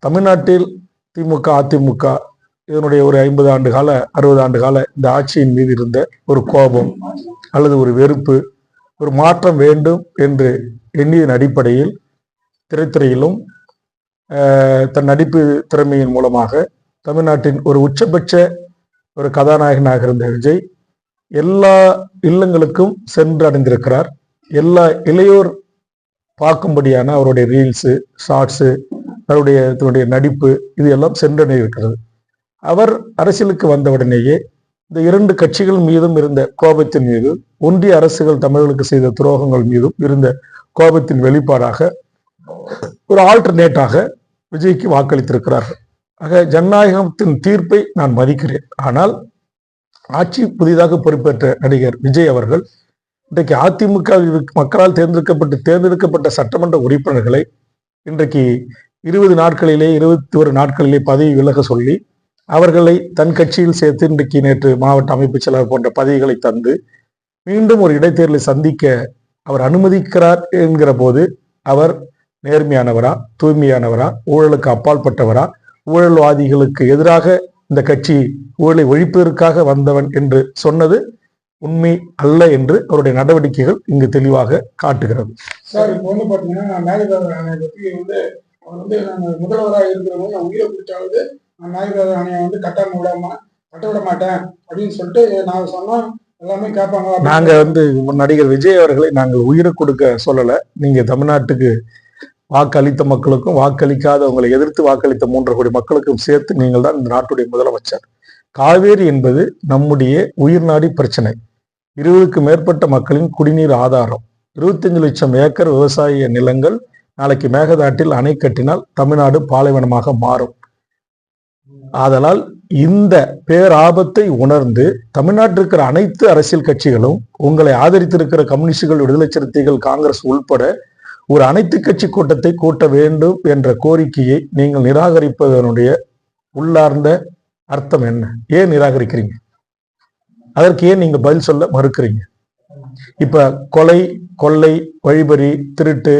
தமிழ்நாட்டில் திமுக அதிமுக இதனுடைய ஒரு 50 ஆண்டு கால 60 ஆண்டு கால இந்த ஆட்சியின் மீது இருந்த ஒரு கோபம் அல்லது ஒரு வெறுப்பு, ஒரு மாற்றம் வேண்டும் என்று எண்ணியதன் அடிப்படையில் திரைத்துறையிலும் தன் நடிப்பு திறமையின் மூலமாக தமிழ்நாட்டின் ஒரு உச்சபட்ச ஒரு கதாநாயகனாக இருந்த விஜய் எல்லா இல்லங்களுக்கும் சென்று அடைந்திருக்கிறார். எல்லா இளையோர் பார்க்கும்படியான அவருடைய ரீல்ஸு, ஷார்ட்ஸு, அவருடைய நடிப்பு இது எல்லாம் சென்றடைந்திருக்கிறது. அவர் அரசியலுக்கு வந்தவுடனேயே இந்த 2 கட்சிகள் மீதும் இருந்த கோபத்தின் மீது, ஒன்றிய அரசுகள் தமிழர்களுக்கு செய்த துரோகங்கள் மீதும் இருந்த கோபத்தின் வெளிப்பாடாக ஒரு ஆல்டர்னேட்டாக விஜய்க்கு வாக்களித்திருக்கிறார்கள். ஆக ஜனநாயகத்தின் தீர்ப்பை நான் மதிக்கிறேன். ஆனால் ஆட்சி புதிதாக பொறுப்பேற்ற நடிகர் விஜய் அவர்கள் இன்றைக்கு அதிமுக மக்களால் தேர்ந்தெடுக்கப்பட்ட சட்டமன்ற உறுப்பினர்களை இன்றைக்கு 20 நாட்களிலே 21 நாட்களிலே பதவி விலக சொல்லி அவர்களை தன் கட்சியில் சேர்த்து இன்றைக்கு நேற்று மாவட்ட அமைப்பு செயலர் போன்ற பதவிகளை தந்து மீண்டும் ஒரு இடைத்தேர்தலை சந்திக்க அவர் அனுமதிக்கிறார் என்கிற போது அவர் நேர்மையானவரா, தூய்மையானவரா, ஊழலுக்கு அப்பாற்பட்டவரா, ஊழல்வாதிகளுக்கு எதிராக இந்த கட்சி ஊழலை ஒழிப்பதற்காக வந்தவன் என்று சொன்னது உண்மை அல்ல என்று அவருடைய நடவடிக்கைகள் இங்கு தெளிவாக காட்டுகிறது. சார், இப்போ வந்து பாத்தீங்கன்னா நாயகர் ஆணையை பத்தி அவர் நாங்கள் முதல்வராக இருக்கிறவங்க நான் உயிரை பிடிச்சாவது நான் நாயகர் ஆணையை கட்ட விட மாட்டேன் அப்படின்னு சொல்லிட்டு நான் சொன்னா எல்லாமே கேட்பாங்க. நாங்க நடிகர் விஜய் அவர்களை நாங்கள் உயிரை கொடுக்க சொல்லல. நீங்க தமிழ்நாட்டுக்கு வாக்களித்த மக்களுக்கும் வாக்களிக்காதவங்களை எதிர்த்து வாக்களித்த 3 கோடி மக்களுக்கும் சேர்த்து நீங்கள் தான் இந்த நாட்டுடைய முதலமைச்சர். காவேரி என்பது நம்முடைய உயிர்நாடி பிரச்சனை. 20க்கு மேற்பட்ட மக்களின் குடிநீர் ஆதாரம். 25 லட்சம் ஏக்கர் விவசாய நிலங்கள் நாளைக்கு மேகதாட்டில் அணை கட்டினால் தமிழ்நாடு பாலைவனமாக மாறும். ஆதலால் இந்த பேராபத்தை உணர்ந்து தமிழ்நாட்டில் இருக்கிற அனைத்து அரசியல் கட்சிகளும், உங்களை ஆதரித்திருக்கிற கம்யூனிஸ்டுகள், விடுதலை சிறுத்தைகள், காங்கிரஸ் உள்பட ஒரு அனைத்து கட்சி கூட்டத்தை கூட்ட வேண்டும் என்ற கோரிக்கையை நீங்கள் நிராகரிப்பதனுடைய உள்ளார்ந்த அர்த்தம் என்ன? ஏன் நிராகரிக்கிறீங்க? அதற்கு ஏன் நீங்க பதில் சொல்ல மறுக்கிறீங்க? இப்ப கொலை, கொள்ளை, வழிபறி, திருட்டு,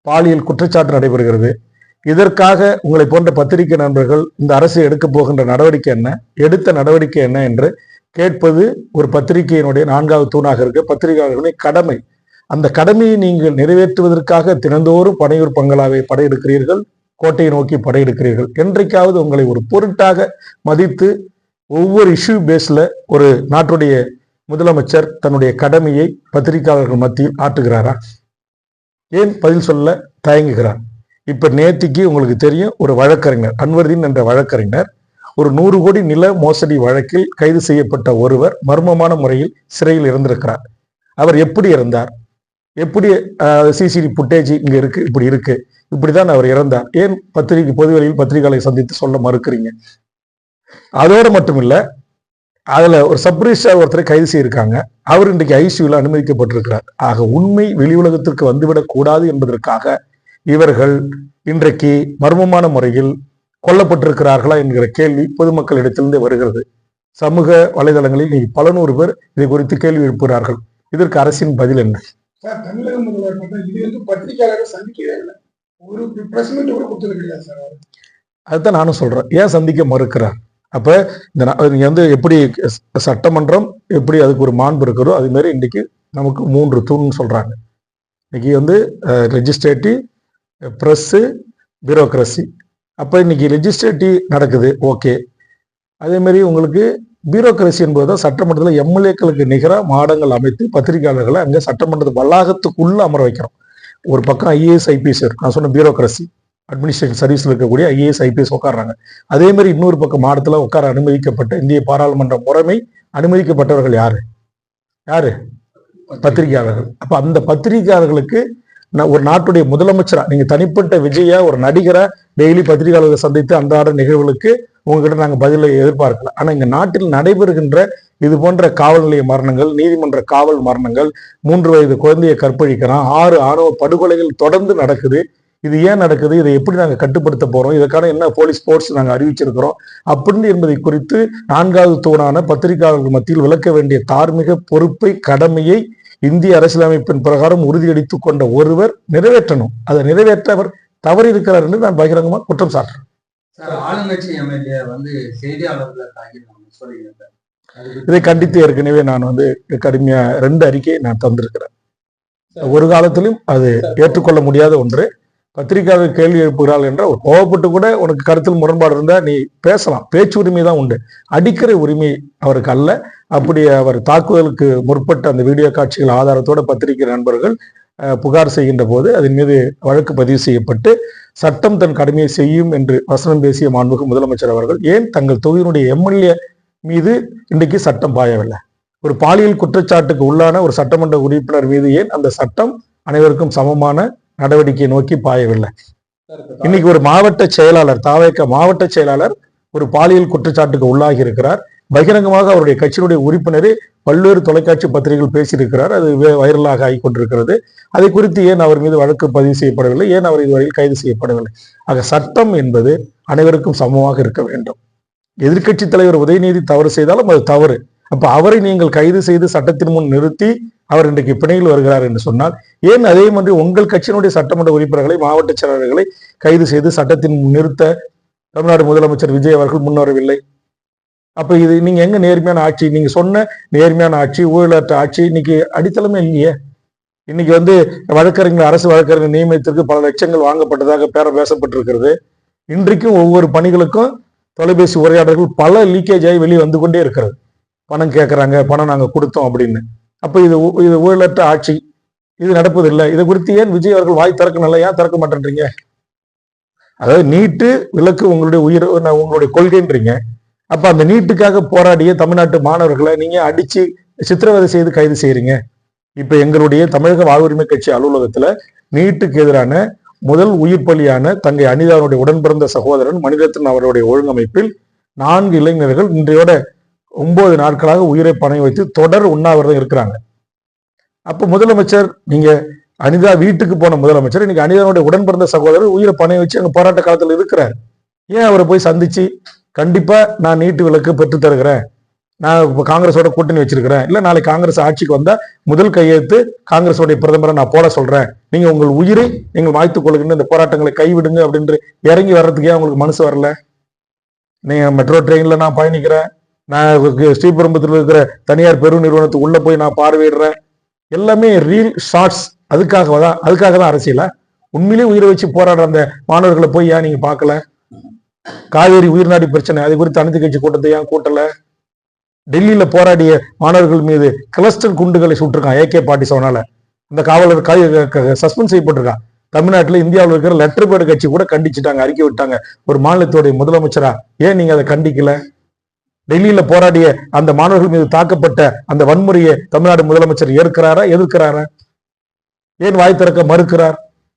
பாலியல் குற்றச்சாட்டு நடைபெறுகிறது. இதற்காக உங்களை போன்ற பத்திரிகை நண்பர்கள் இந்த அரசு எடுக்க போகின்ற நடவடிக்கை என்ன, எடுத்த நடவடிக்கை என்ன என்று கேட்பது ஒரு பத்திரிகையினுடைய 4வது தூணாக இருக்க பத்திரிகையாளர்களுடைய கடமை. அந்த கடமையை நீங்கள் நிறைவேற்றுவதற்காக தினந்தோறும் பனையூர் பங்களாவை படையெடுக்கிறீர்கள், கோட்டையை நோக்கி படையெடுக்கிறீர்கள். என்றைக்காவது உங்களை ஒரு பொருட்டாக மதித்து ஒவ்வொரு இஷ்யூ பேஸ்ல ஒரு நாட்டுடைய முதலமைச்சர் தன்னுடைய கடமையை பத்திரிகையாளர்கள் மத்தியில் ஆற்றுகிறாரா? ஏன் பதில் சொல்ல தயங்குகிறார்? இப்ப நேத்திக்கு உங்களுக்கு தெரியும், ஒரு வழக்கறிஞர் அன்வர்தீன் என்ற வழக்கறிஞர் ஒரு 100 கோடி நில மோசடி வழக்கில் கைது செய்யப்பட்ட ஒருவர் மர்மமான முறையில் சிறையில் இருந்திருக்கிறார். அவர் எப்படி இருந்தார்? எப்படி சிசிடிவி புட்டேஜ் இங்க இருக்கு, இப்படி இருக்கு, இப்படிதான் அவர் இறந்தார். ஏன் பொதுவெளியில் பத்திரிகையாளரை சந்தித்து சொல்ல மறுக்கிறீங்க? அதோடு மட்டுமில்ல, அதுல ஒரு சப்ரிஜிஸ்ட்ரார் ஒருத்தரை கைது செய்திருக்காங்க. அவர் இன்றைக்கு ஐசியூல அனுமதிக்கப்பட்டிருக்கிறார். ஆக உண்மை வெளி உலகத்திற்கு வந்துவிடக் கூடாது என்பதற்காக இவர்கள் இன்றைக்கு மர்மமான முறையில் கொல்லப்பட்டிருக்கிறார்களா என்கிற கேள்வி பொதுமக்களிடத்திலிருந்து வருகிறது. சமூக வலைதளங்களில் பல 100 பேர் இதை குறித்து கேள்வி எழுப்புகிறார்கள். இதற்கு அரசின் பதில் என்ன? சார், தமிழக முதல்வர் இது பத்திரிகையாளரை சந்திக்கவே இல்லை, ஒரு பிரஸ் மீட் கூட கொடுத்தது சார். அதுதான் நானும் சொல்றேன், ஏன் சந்திக்க மறுக்கிறார்? அப்ப இந்த எப்படி சட்டமன்றம் எப்படி அதுக்கு ஒரு மாண்பு இருக்கிறோ அது மாதிரி இன்னைக்கு நமக்கு 3 தூண்னு சொல்றாங்க. இன்னைக்கு லெஜிஸ்லேட்டிவ், பிரஸ், பியூரோக்ரசி. அப்ப இன்னைக்கு லெஜிஸ்லேட்டிவ் நடக்குது, ஓகே. அதே மாதிரி உங்களுக்கு பியூரோக்ரசி என்பதுதான் சட்டமன்றத்தில் எம்எல்ஏக்களுக்கு நிகராக மாடங்கள் அமைத்து பத்திரிகையாளர்களை அங்க சட்டமன்ற வளாகத்துக்குள்ள அமர வைக்கிறோம். ஒரு பக்கம் ஐஏஎஸ் ஐபிஎஸ், நான் சொன்ன பியூரோக்ரசி அட்மினிஸ்ட்ரேஷன் சர்வீஸ்ல இருக்கக்கூடிய ஐஏஎஸ் ஐபிஎஸ் உட்காடுறாங்க. அதே மாதிரி இன்னொரு பக்கம் மாடத்துல உட்கார அனுமதிக்கப்பட்ட இந்திய பாராளுமன்ற முறைமை அனுமதிக்கப்பட்டவர்கள் யாரு? பத்திரிகையாளர்கள். அப்ப அந்த பத்திரிகையாளர்களுக்கு ஒரு நாட்டுடைய முதலமைச்சரா, நீங்க தனிப்பட்ட விஜயா ஒரு நடிகரா டெய்லி பத்திரிகையாளர்களை சந்தித்து அன்றாட நிகழ்வுகளுக்கு உங்ககிட்ட நாங்க பதிலை எதிர்பார்க்கல. ஆனா இங்க நாட்டில் நடைபெறுகின்ற இது போன்ற காவல் நிலைய மரணங்கள், நீதிமன்ற காவல் மரணங்கள், 3 வயது குழந்தையை கற்பழிக்கிறான், 6 ஆணவ படுகொலைகள் தொடர்ந்து நடக்குது. இது ஏன் நடக்குது? இதை எப்படி நாங்க கட்டுப்படுத்த போறோம்? இதற்கான என்ன போலீஸ் போர்ஸ் நாங்க அறிவிச்சிருக்கிறோம் அப்படின்னு என்பதை குறித்து 4வது தூணான பத்திரிகையாளர்கள் மத்தியில் விளக்க வேண்டிய தார்மீக பொறுப்பை, கடமையை இந்திய அரசியலமைப்பின் பிரகாரம் உறுதியளித்துக் கொண்ட ஒருவர் நிறைவேற்றணும். அதை நிறைவேற்ற அவர் தவறி இருக்கிறார் என்று நான் பகிரங்கமா குற்றம் சாட்டுறேன். ஆளுங்கட்சி எம்எல்ஏ வந்து செய்தியாளர்களை தாக்கினாங்க சொல்லியிருக்காங்க. இதை கண்டித்து ஏற்கனவே நான் கடுமையா 2 அறிக்கை நான் தந்திருக்கிறேன். ஒரு காலத்திலும் அது ஏற்றுக்கொள்ள முடியாத ஒன்று. பத்திரிகையாளர் கேள்வி எழுப்புகிறாள் என்ற ஒரு கோவப்பட்டு கூட உனக்கு கருத்தில் முரண்பாடு இருந்தா நீ பேசலாம், பேச்சு உரிமை தான் உண்டு, அடிக்கிற உரிமை அவருக்கு அல்ல. அப்படி அவர் தாக்குதலுக்கு முற்பட்ட அந்த வீடியோ காட்சிகள் ஆதாரத்தோட பத்திரிகை நண்பர்கள் புகார் செய்கின்ற போது அதன் மீது வழக்கு பதிவு செய்யப்பட்டு சட்டம் தன் கடமையை செய்யும் என்று வசனம் பேசிய மாண்புமிகு முதலமைச்சர் அவர்கள் ஏன் தங்கள் தொகுதியினுடைய எம்எல்ஏ மீது இன்றைக்கு சட்டம் பாயவில்லை? ஒரு பாலியல் குற்றச்சாட்டுக்கு உள்ளான ஒரு சட்டமன்ற உறுப்பினர் மீது ஏன் அந்த சட்டம் அனைவருக்கும் சமமான நடவடிக்கையை நோக்கி பாயவில்லை? இன்னைக்கு ஒரு மாவட்ட செயலாளர், தாவேக மாவட்ட செயலாளர் ஒரு பாலியல் குற்றச்சாட்டுக்கு உள்ளாகி இருக்கிறார். பகிரங்கமாக அவருடைய கட்சியினுடைய உறுப்பினரே பல்வேறு தொலைக்காட்சி பத்திரிகைகள் பேசியிருக்கிறார். அது வைரலாக ஆகி கொண்டிருக்கிறது. அதை குறித்து ஏன் அவர் மீது வழக்கு பதிவு செய்யப்படவில்லை? ஏன் அவர் இதுவரையில் கைது செய்யப்படவில்லை? ஆக சட்டம் என்பது அனைவருக்கும் சமமாக இருக்க வேண்டும். எதிர்க்கட்சி தலைவர் உதயநிதி தவறு செய்தாலும் அது தவறு. அப்ப அவரை நீங்கள் கைது செய்து சட்டத்தின் முன் நிறுத்தி அவர் இன்றைக்கு பிணையில் வருகிறார் என்று சொன்னால் ஏன் அதே மாதிரி உங்கள் கட்சியினுடைய சட்டமன்ற உறுப்பினர்களை, மாவட்ட செயலாளர்களை கைது செய்து சட்டத்தின் முன் நிறுத்த தமிழ்நாடு முதலமைச்சர் விஜய் அவர்கள் முன்வரவில்லை? அப்ப இது நீங்க எங்க நேர்மையான ஆட்சி? நீங்க சொன்ன நேர்மையான ஆட்சி, ஊழலற்ற ஆட்சி இன்னைக்கு அடித்தளமே இல்லையே. இன்னைக்கு வழக்கறிஞர், அரசு வழக்கறிஞர் நியமனத்திற்கு பல லட்சங்கள் வாங்கப்பட்டதாக பேசப்பட்டிருக்கிறது. இன்றைக்கும் ஒவ்வொரு பணிகளுக்கும் தொலைபேசி உரையாடல்கள் பல லீக்கேஜ் ஆகி வெளியே வந்து கொண்டே இருக்கிறது. பணம் கேட்கறாங்க, பணம் நாங்க கொடுத்தோம் அப்படின்னு. அப்ப இது ஊழலற்ற ஆட்சி, இது நடப்பதில்லை. இதை குறித்து ஏன் விஜய் அவர்கள் வாய் திறக்கணும்? ஏன் திறக்க மாட்டேன்றீங்க? அதாவது நீட்டு விலக்கு உங்களுடைய கொள்கைன்றீங்க. அப்ப அந்த நீட்டுக்காக போராடிய தமிழ்நாட்டு மாணவர்களை நீங்க அடிச்சு சித்திரவதை செய்து கைது செய்யறீங்க. இப்ப எங்களுடைய தமிழக வாழ்வுரிமை கட்சி அலுவலகத்துல நீட்டுக்கு எதிரான முதல் உயிர் பலியான தங்கை அனிதாவுடைய உடன் பிறந்த சகோதரன் மணிரத்னம் அவருடைய ஒழுங்கமைப்பில் 4 இளைஞர்கள் இன்றையோட 9 நாட்களாக உயிரை பணம் வைத்து தொடர் உண்ணாவிரதம் இருக்கிறாங்க. அப்ப முதலமைச்சர், நீங்க அனிதா வீட்டுக்கு போன முதலமைச்சர் இன்னைக்கு அனிதாவுடைய உடன் பிறந்த சகோதரர் உயிரை பணம் வச்சு அங்க போராட்ட காலத்துல இருக்கிறார். ஏன் அவரை போய் சந்திச்சு கண்டிப்பா நான் நீட்டு விலக்கு பெற்று தருகிறேன், நான் இப்ப காங்கிரஸோட கூட்டணி வச்சிருக்கிறேன், இல்ல நாளைக்கு காங்கிரஸ் ஆட்சிக்கு வந்தா முதல் கையெழுத்து காங்கிரஸோடைய பிரதமரை நான் போட சொல்றேன், நீங்க உங்கள் உயிரை நீங்கள் மாய்த்துக் கொள்கின்ற இந்த போராட்டங்களை கைவிடுங்க அப்படின்னு இறங்கி வர்றதுக்கே அவங்களுக்கு மனசு வரல? நீங்க மெட்ரோ ட்ரெயின்ல நான் பயணிக்கிறேன், நான் ஸ்ரீபெரும்புத்தூர்ல இருக்கிற தனியார் பெரு நிறுவனத்துக்கு உள்ள போய் நான் பார்வையிடுறேன், எல்லாமே ரீல் ஷார்ட்ஸ். அதுக்காக தான் அரசியலா? உண்மையிலேயே உயிரை வச்சு போராடுற அந்த மாணவர்களை போய் ஏன் நீங்க பார்க்கல? காவேரி உயிர்நாடி பிரச்சனை, அது குறித்து அனைத்து கட்சி கூட்டத்தை ஏன் கூட்டல? டெல்லியில போராடிய மாணவர்கள் மீது கிளஸ்டர் குண்டுகளை சுட்டிருக்கான் AK-47. இந்த காவலர் சஸ்பெண்ட் செய்யப்பட்டிருக்கான். தமிழ்நாட்டில் இந்தியாவில் இருக்கிற லெட்டர் பேர்டு கட்சி கூட கண்டிச்சுட்டாங்க, அறிக்கை விட்டாங்க. ஒரு மாநிலத்துடைய முதலமைச்சரா ஏன் நீங்க அதை கண்டிக்கல? டெல்லியில போராடிய அந்த மாணவர்கள் மீது தாக்கப்பட்ட அந்த வன்முறையை தமிழ்நாடு முதலமைச்சர் ஏற்கிறாரா, எதிர்க்கிறாரா? ஏன் வாய் திறக்க மறுக்கிறார்?